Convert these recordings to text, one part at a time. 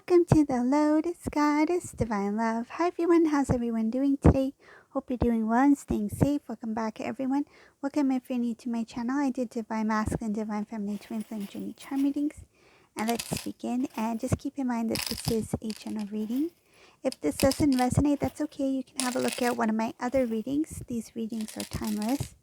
Welcome to the Lotus Goddess Divine Love. Hi everyone, how's everyone doing today? Hope you're doing well and staying safe. Welcome back everyone. Welcome if you're new to my channel. I did Divine Masculine, Divine Feminine, Twin Flame Journey Charm readings. And let's begin. And just keep in mind that this is a general reading. If this doesn't resonate, that's okay. You can have a look at one of my other readings. These readings are timeless.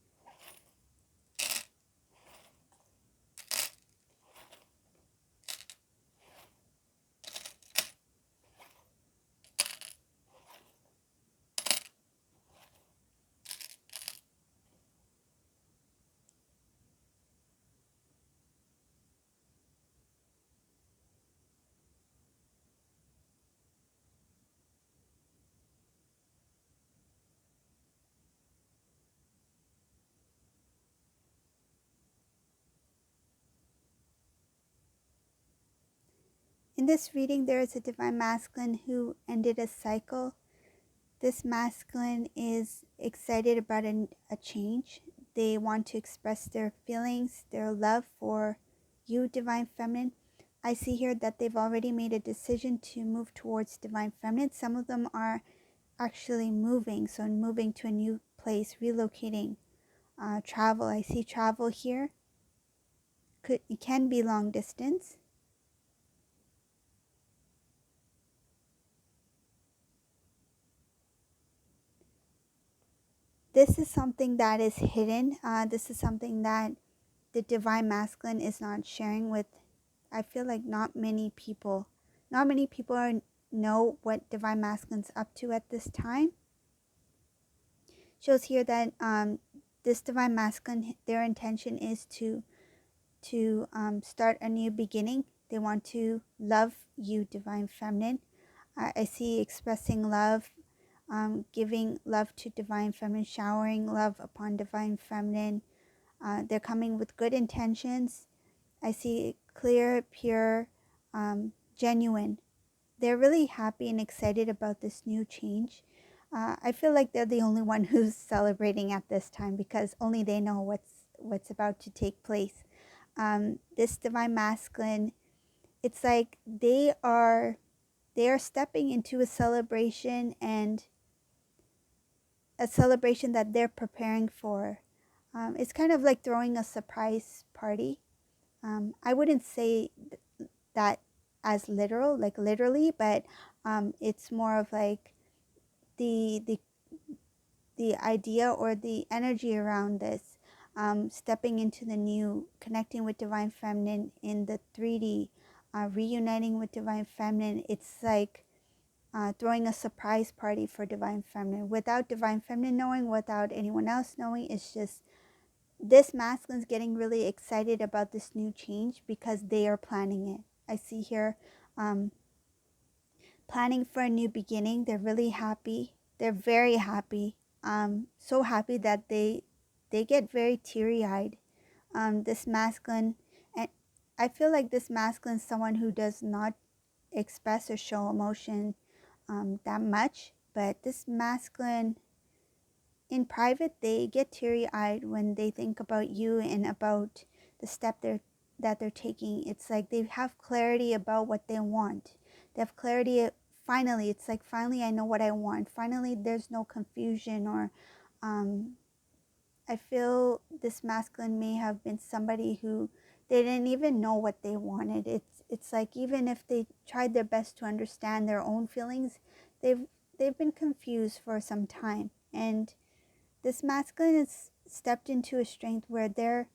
In this reading, there is a Divine Masculine who ended a cycle. This masculine is excited about a change. They want to express their feelings, their love for you, Divine Feminine. I see here that they've already made a decision to move towards Divine Feminine. Some of them are actually moving, so moving to a new place, relocating, travel. I see travel here. It can be long distance. This is something that is hidden. This is something that the Divine Masculine is not sharing with, I feel like not many people know what Divine Masculine's up to at this time. Shows here that this Divine Masculine, their intention is to start a new beginning. They want to love you, Divine Feminine. I see expressing love, giving love to Divine Feminine, showering love upon Divine Feminine. They're coming with good intentions. I see clear, pure, genuine. They're really happy and excited about this new change. I feel like they're the only one who's celebrating at this time because only they know what's about to take place. This Divine Masculine, it's like they are stepping into a celebration, and a celebration that they're preparing for. It's kind of like throwing a surprise party. I wouldn't say that as literally, but it's more of like the idea or the energy around this, stepping into the new, connecting with Divine Feminine in the 3D, reuniting with Divine Feminine. It's like throwing a surprise party for Divine Feminine without Divine Feminine knowing, without anyone else knowing. It's just this masculine's getting really excited about this new change because they are planning it. I see here planning for a new beginning. They're really happy. They're very happy. So happy that they get very teary-eyed. This masculine, and I feel like this masculine is someone who does not express or show emotion that much, but this masculine, in private, they get teary-eyed when they think about you and about the step that they're taking. It's like they have clarity about what they want. They have clarity. Finally, it's like, finally I know what I want. Finally, there's no confusion, or I feel this masculine may have been somebody who they didn't even know what they wanted. It's like, even if they tried their best to understand their own feelings, they've been confused for some time. And this masculine has stepped into a strength where they're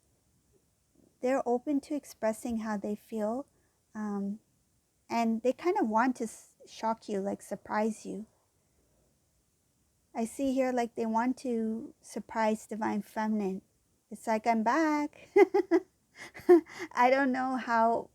open to expressing how they feel, and they kind of want to shock you, like surprise you. I see here like they want to surprise Divine Feminine. It's like, I'm back. I don't know how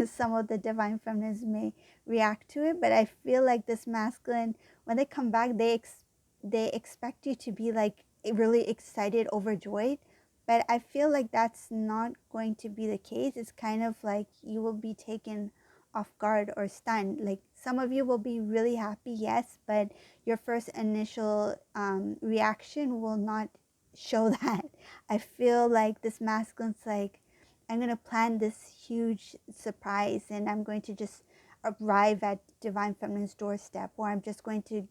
some of the Divine Feminines may react to it, but I feel like this masculine, when they come back, they expect you to be like really excited, overjoyed. But I feel like that's not going to be the case. It's kind of like you will be taken off guard or stunned. Like, some of you will be really happy, yes, but your first initial reaction will not show that. I feel like this masculine's like, I'm going to plan this huge surprise, and I'm going to just arrive at Divine Feminine's doorstep, or I'm just going to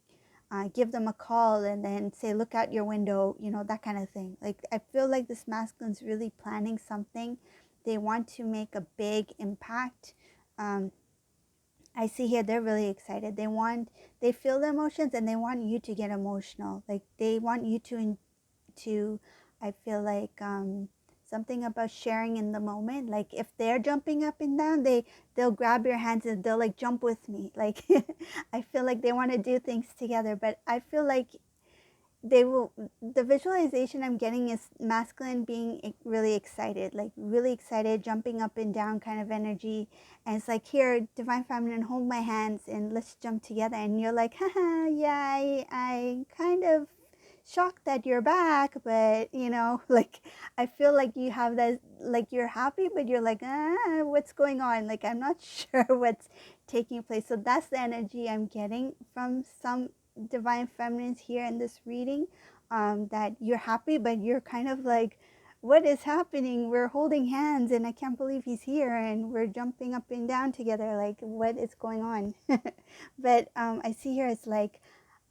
give them a call and then say, look out your window, you know, that kind of thing. Like, I feel like this masculine's really planning something. They want to make a big impact. I see here they're really excited. They feel the emotions and they want you to get emotional. Like, they want you to I feel like something about sharing in the moment. Like, if they're jumping up and down, they'll grab your hands and they'll like jump with me. Like, I feel like they want to do things together, but I feel like the visualization I'm getting is masculine being really excited, like really excited, jumping up and down kind of energy. And it's like, here, Divine Feminine, hold my hands and let's jump together. And you're like, haha, yeah, I kind of shocked that you're back, but you know, like, I feel like you have that, like, you're happy, but you're like, what's going on? Like, I'm not sure what's taking place. So that's the energy I'm getting from some Divine Feminines here in this reading, that you're happy, but you're kind of like, what is happening? We're holding hands and I can't believe he's here and we're jumping up and down together. Like, what is going on? But I see here it's like,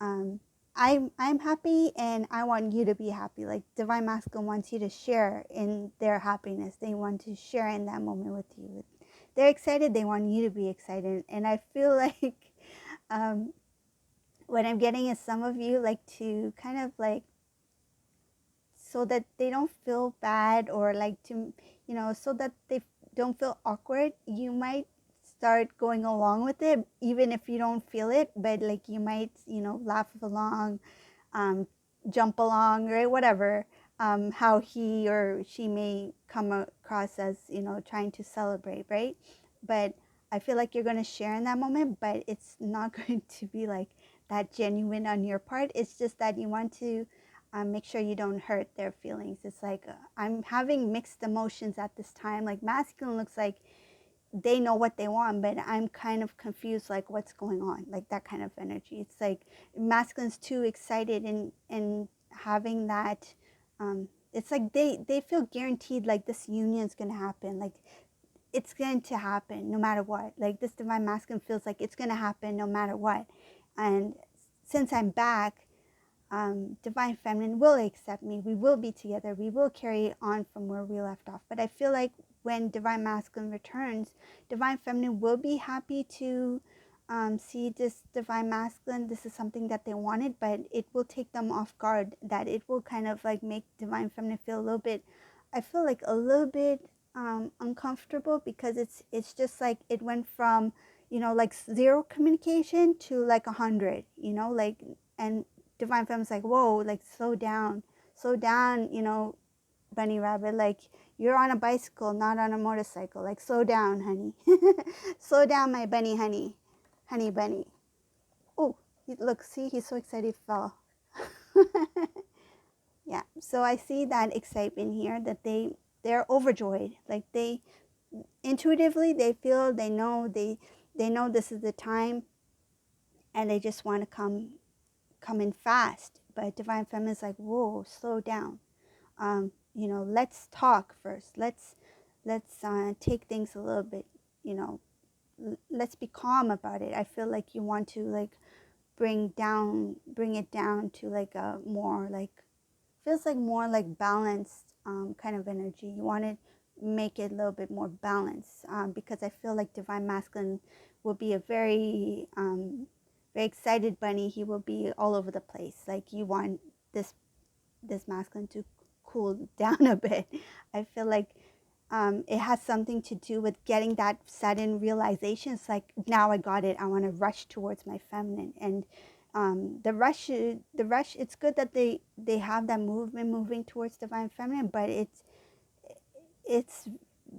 I'm happy and I want you to be happy. Like, Divine Masculine wants you to share in their happiness. They want to share in that moment with you. They're excited. They want you to be excited. And I feel like what I'm getting is some of you like to kind of like, so that they don't feel bad, or like to, you know, so that they don't feel awkward, you might start going along with it, even if you don't feel it, but like you might, you know, laugh along, jump along, right? Whatever, how he or she may come across as, you know, trying to celebrate, right? But I feel like you're going to share in that moment, but it's not going to be like that genuine on your part. It's just that you want to make sure you don't hurt their feelings. It's like, I'm having mixed emotions at this time. Like, masculine looks like they know what they want, but I'm kind of confused, like, what's going on, like that kind of energy. It's like masculine's too excited and having that, it's like they feel guaranteed, like this union's going to happen, like it's going to happen no matter what. Like, this Divine Masculine feels like it's going to happen no matter what. And since I'm back, Divine Feminine will accept me. We will be together. We will carry on from where we left off. But I feel like when Divine Masculine returns, Divine Feminine will be happy to see this Divine Masculine. This is something that they wanted, but it will take them off guard. That it will kind of like make Divine Feminine feel a little bit, I feel like a little bit uncomfortable, because it's just like it went from, you know, like 0 communication to like 100, you know, like, and Divine Feminine's like, whoa, like slow down, you know, bunny rabbit, like you're on a bicycle, not on a motorcycle, like slow down, honey. Slow down, my bunny, honey bunny. Oh, look, see, he's so excited he fell. Yeah, so I see that excitement here, that they're overjoyed, like they intuitively, they feel, they know this is the time, and they just want to come in fast. But Divine Feminine is like, whoa, slow down. You know, let's talk first. Let's take things a little bit, you know, let's be calm about it. I feel like you want to like bring it down to like a more like, feels like more like balanced kind of energy. You want to make it a little bit more balanced, because I feel like Divine Masculine will be a very very excited bunny. He will be all over the place. Like, you want this masculine to cool down a bit. I feel like it has something to do with getting that sudden realization. It's like, now I got it. I want to rush towards my feminine. And the rush, it's good that they have that movement moving towards Divine Feminine, but it's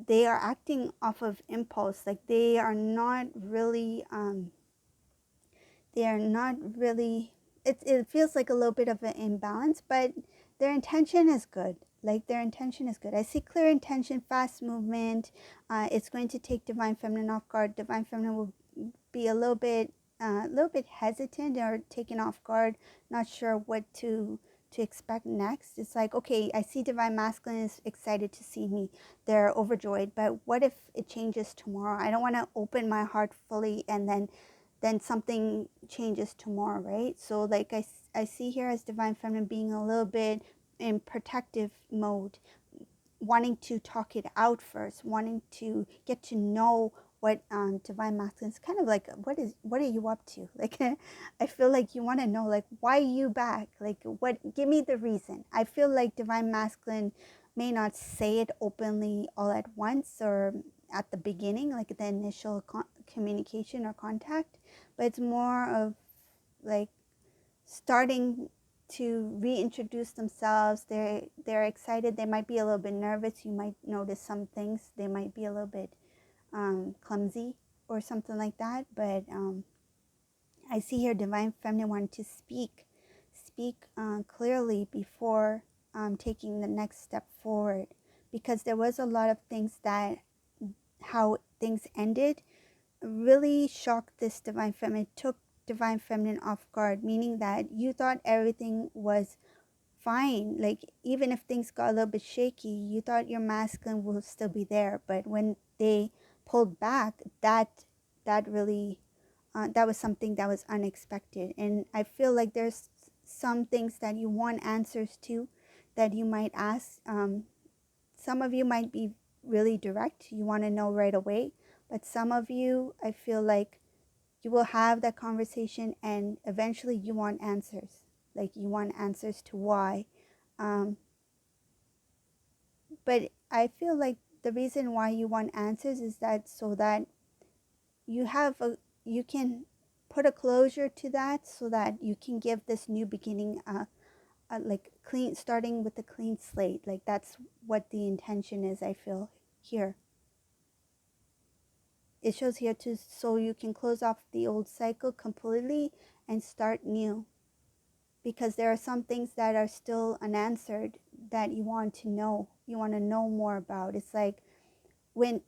they are acting off of impulse. Like, they are not really it feels like a little bit of an imbalance, but their intention is good. Like, their intention is good. I see clear intention, fast movement. It's going to take Divine Feminine off guard. Divine Feminine will be a little bit hesitant or taken off guard, not sure what to to expect next. It's like, okay, I see divine masculine is excited to see me. They're overjoyed, but what if it changes tomorrow? I don't want to open my heart fully and then something changes tomorrow, right? So like I see here as divine feminine being a little bit in protective mode, wanting to talk it out first, wanting to get to know what divine masculine is kind of like. What are you up to? Like, I feel like you want to know, like, why are you back? Like, what? Give me the reason. I feel like divine masculine may not say it openly all at once or at the beginning, like the initial communication or contact, but it's more of like starting to reintroduce themselves. They're excited. They might be a little bit nervous. You might notice some things. They might be a little bit clumsy or something like that. But I see here divine feminine wanting to speak clearly before taking the next step forward, because there was a lot of things that how things ended really shocked this divine feminine, took divine feminine off guard, meaning that you thought everything was fine. Like, even if things got a little bit shaky, you thought your masculine will still be there. But when they pulled back, that really that was something that was unexpected. And I feel like there's some things that you want answers to, that you might ask. Some of you might be really direct. You want to know right away. But some of you, I feel like you will have that conversation and eventually you want answers. Like, you want answers to why. But I feel like the reason why you want answers is that so that you can put a closure to that, so that you can give this new beginning like clean, starting with a clean slate. Like, that's what the intention is, I feel here. It shows here too, so you can close off the old cycle completely and start new, because there are some things that are still unanswered that you want to know. You want to know more about. It's like, when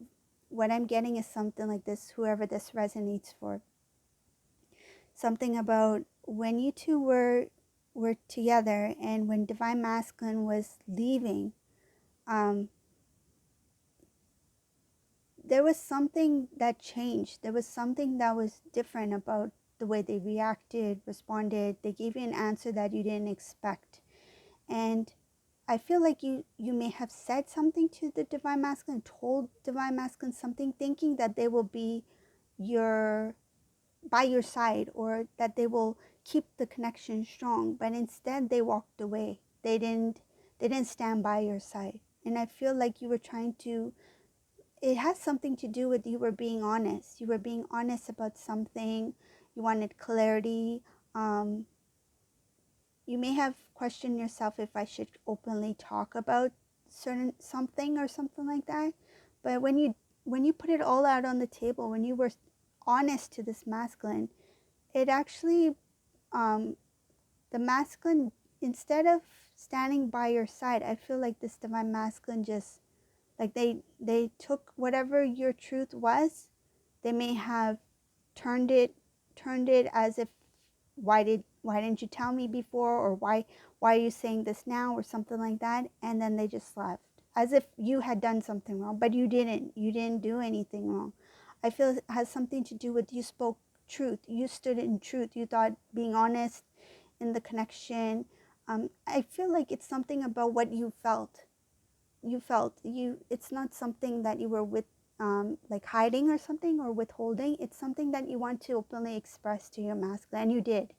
what I'm getting is something like this, whoever this resonates for, something about when you two were together, and when divine masculine was leaving, there was something that changed. There was something that was different about the way they reacted, responded. They gave you an answer that you didn't expect. And I feel like you may have said something to the divine masculine, told divine masculine something, thinking that they will be by your side, or that they will keep the connection strong. But instead they walked away. They didn't stand by your side. And I feel like you were trying to, it has something to do with, you were being honest. You were being honest about something. You wanted clarity. You may have questioned yourself if I should openly talk about something or something like that. But when you put it all out on the table, when you were honest to this masculine, it actually, the masculine, instead of standing by your side, I feel like this divine masculine just, like, they took whatever your truth was. They may have turned it as if, why didn't you tell me before, or why are you saying this now, or something like that. And then they just left, as if you had done something wrong. But you didn't do anything wrong. I feel it has something to do with, you spoke truth, you stood in truth, you thought being honest in the connection. I feel like it's something about what you felt. It's not something that you were with, like, hiding or something, or withholding. It's something that you want to openly express to your masculine, and you did,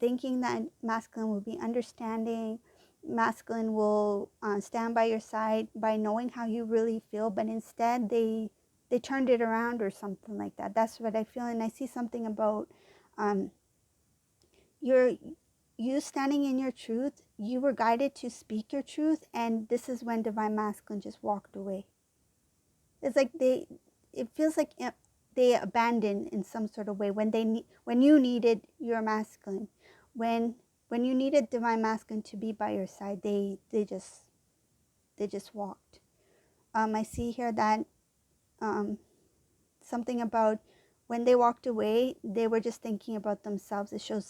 thinking that masculine will be understanding, masculine will stand by your side, by knowing how you really feel. But instead they turned it around or something like that. That's what I feel. And I see something about you standing in your truth. You were guided to speak your truth, and this is when divine masculine just walked away. It's like it feels like they abandoned in some sort of way, when you needed your masculine, when you needed divine masculine to be by your side. They just walked. I see here that something about when they walked away, they were just thinking about themselves. It shows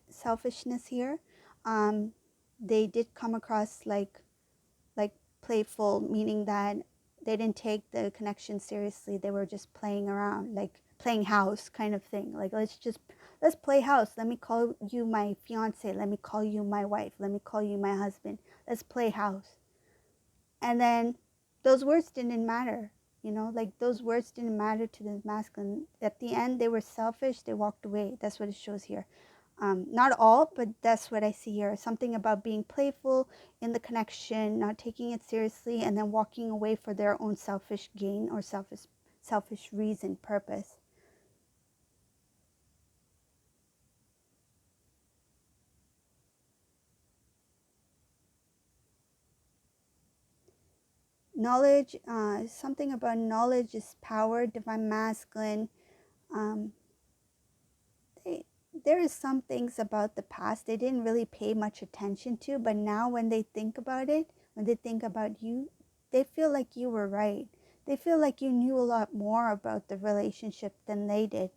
selfishness here. they did come across like playful, meaning that they didn't take the connection seriously. They were just playing around, like playing house kind of thing. Like let's play house. Let me call you my fiance. Let me call you my wife. Let me call you my husband. Let's play house. And then those words didn't matter. Like those words didn't matter to the masculine. At the end, they were selfish. They walked away. That's what it shows here. Not all, but that's what I see here. Something about being playful in the connection, not taking it seriously, and then walking away for their own selfish gain or selfish reason, purpose. Knowledge, something about knowledge is power, divine masculine. Um, they, there is some things about the past they didn't really pay much attention to, but now when they think about it, when they think about you, they feel like you were right. They feel like you knew a lot more about the relationship than they did,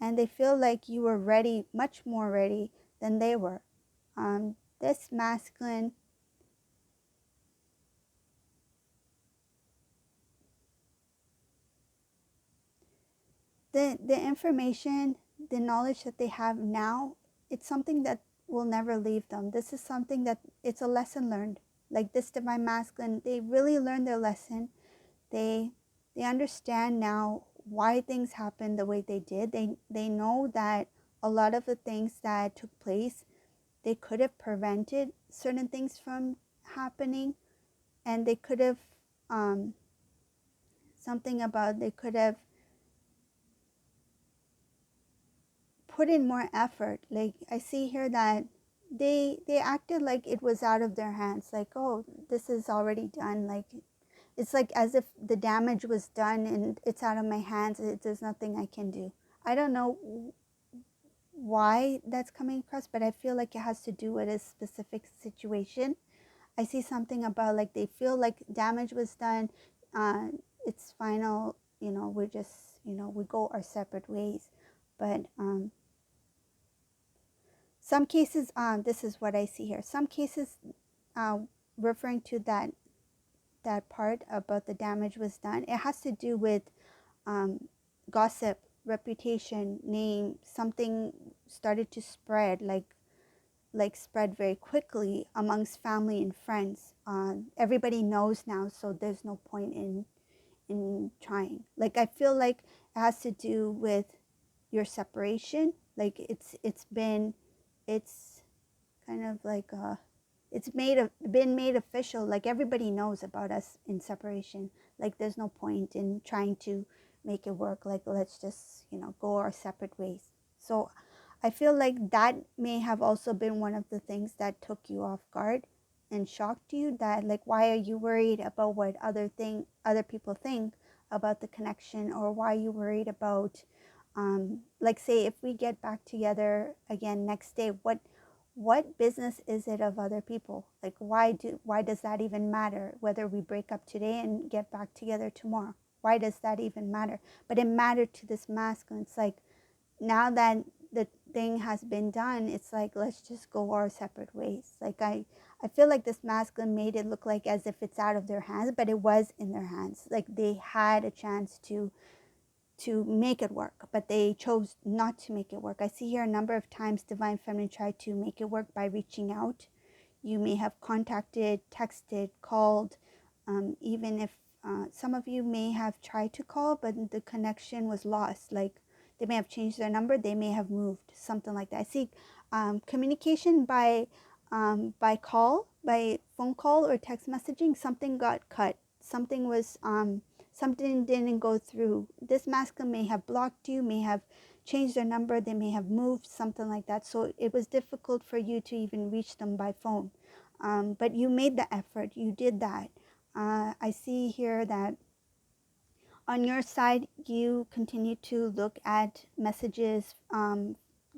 and they feel like you were ready, much more ready than they were. This masculine, the information, the knowledge that they have now, it's something that will never leave them. This is something that it's a lesson learned. Like this divine masculine, they really learned their lesson. They they understand now why things happened the way they did. They know that a lot of the things that took place, they could have prevented certain things from happening, and they could have something about they could have put in more effort. Like I see here that they acted like it was out of their hands. Like, oh, this is already done. Like it's like as if the damage was done and it's out of my hands. There's nothing I can do. I don't know why that's coming across, but I feel like it has to do with a specific situation. I see something about like they feel like damage was done. Uh, it's final. We're just we go our separate ways. But some cases, this is what I see here. Some cases, uh, referring to that part about the damage was done, it has to do with gossip, reputation, name. Something started to spread, like spread very quickly amongst family and friends. Everybody knows now, so there's no point in trying. Like I feel like it has to do with your separation. Like it's kind of like it's been made official. Like everybody knows about us in separation. Like there's no point in trying to make it work. Like let's just go our separate ways. So I feel like that may have also been one of the things that took you off guard and shocked you. That like why are you worried about what other people think about the connection, or why are you worried about like say if we get back together again next day, what business is it of other people? Like why does that even matter whether we break up today and get back together tomorrow? Why does that even matter? But it mattered to this masculine. It's like now that the thing has been done, it's like let's just go our separate ways. Like I feel like this masculine made it look like as if it's out of their hands, but it was in their hands. Like they had a chance to make it work, but they chose not to make it work. I see here a number of times Divine Feminine tried to make it work by reaching out. You may have contacted, texted, called, even if some of you may have tried to call, but the connection was lost. Like they may have changed their number, they may have moved, something like that. I see communication by call, by phone call or text messaging, something got cut. Something didn't go through. This masculine may have blocked you, may have changed their number, they may have moved, something like that. So it was difficult for you to even reach them by phone. But you made the effort, you did that. I see here that on your side, you continue to look at messages,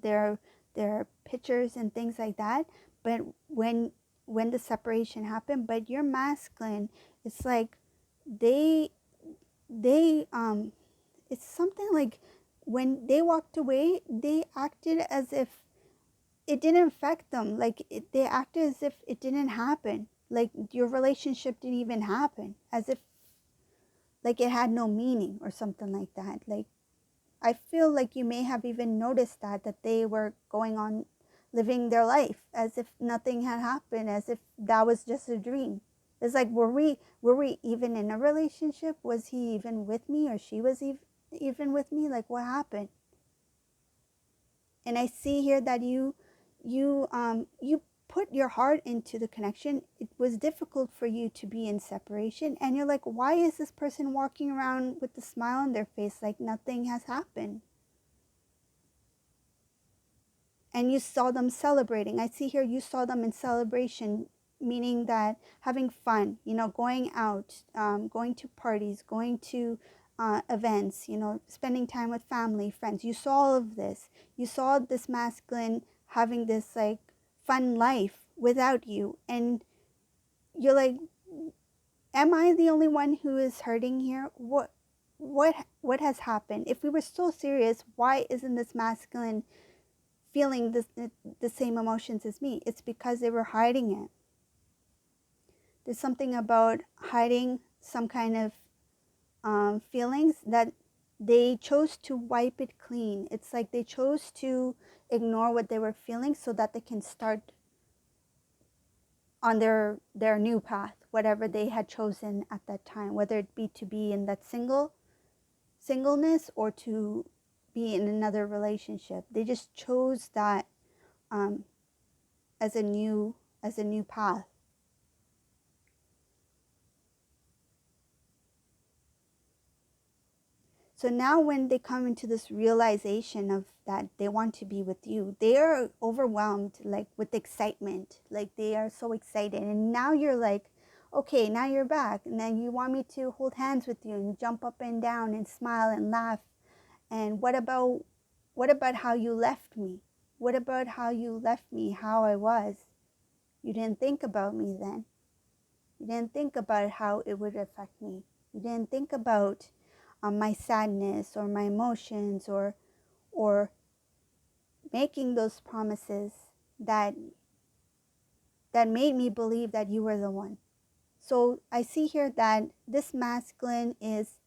their pictures and things like that. But when the separation happened, but your masculine, it's like they they it's something like when they walked away, they acted as if it didn't affect them. Like they acted as if it didn't happen. Like your relationship didn't even happen, as if like it had no meaning or something like that. Like I feel like you may have even noticed that they were going on living their life as if nothing had happened, as if that was just a dream. It's like, were we even in a relationship? Was he even with me, or she was even with me? Like, what happened? And I see here that you put your heart into the connection. It was difficult for you to be in separation, and you're like, why is this person walking around with a smile on their face like nothing has happened? And you saw them celebrating. I see here you saw them in celebration, meaning that having fun, going out, going to parties, going to events, spending time with family, friends. You saw all of this. You saw this masculine having this like fun life without you. And you're like, am I the only one who is hurting here? What has happened? If we were so serious, why isn't this masculine feeling the same emotions as me? It's because they were hiding it. There's something about hiding some kind of feelings that they chose to wipe it clean. It's like they chose to ignore what they were feeling so that they can start on their new path, whatever they had chosen at that time, whether it be to be in that singleness or to be in another relationship. They just chose that um, as a new path. So now when they come into this realization of that they want to be with you, they are overwhelmed like with excitement. Like they are so excited. And now you're like, okay, now you're back. And then you want me to hold hands with you and jump up and down and smile and laugh. And what about how you left me? What about how you left me, how I was? You didn't think about me then. You didn't think about how it would affect me. You didn't think about my sadness or my emotions or making those promises that made me believe that you were the one. So I see here that this masculine is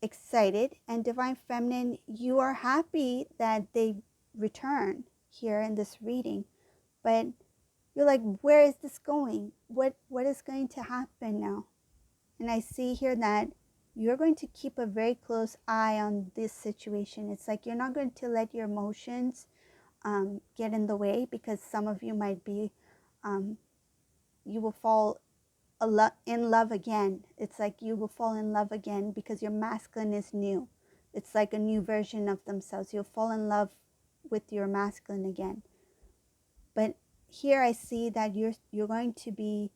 excited, and divine feminine, you are happy that they return here in this reading, but you're like, where is this going? What is going to happen now? And I see here that you're going to keep a very close eye on this situation. It's like you're not going to let your emotions get in the way, because some of you might be, you will fall in love again. It's like you will fall in love again because your masculine is new. It's like a new version of themselves. You'll fall in love with your masculine again. But here I see that you're going to be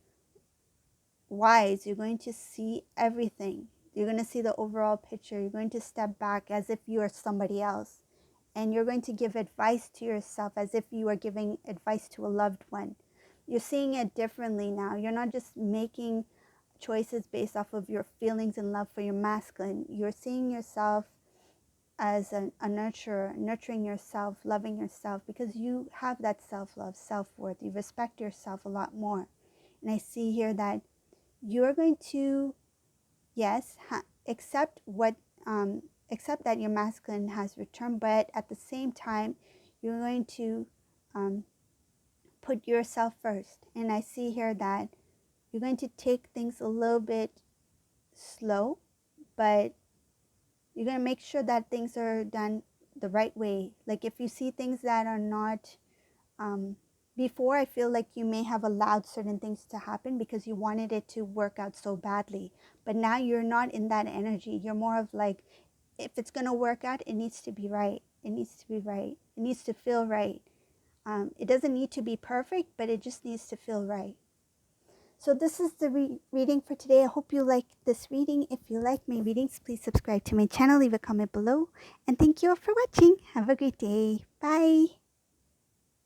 wise. You're going to see everything. You're going to see the overall picture. You're going to step back as if you are somebody else. And you're going to give advice to yourself as if you are giving advice to a loved one. You're seeing it differently now. You're not just making choices based off of your feelings and love for your masculine. You're seeing yourself as a nurturer, nurturing yourself, loving yourself, because you have that self-love, self-worth. You respect yourself a lot more. And I see here that you're going to, yes, accept that your masculine has returned, but at the same time, you're going to put yourself first. And I see here that you're going to take things a little bit slow, but you're going to make sure that things are done the right way. Like if you see things that are not, before, I feel like you may have allowed certain things to happen because you wanted it to work out so badly. But now you're not in that energy. You're more of like, if it's going to work out, it needs to be right. It needs to be right. It needs to feel right. It doesn't need to be perfect, but it just needs to feel right. So this is the reading for today. I hope you like this reading. If you like my readings, please subscribe to my channel, leave a comment below. And thank you all for watching. Have a great day. Bye.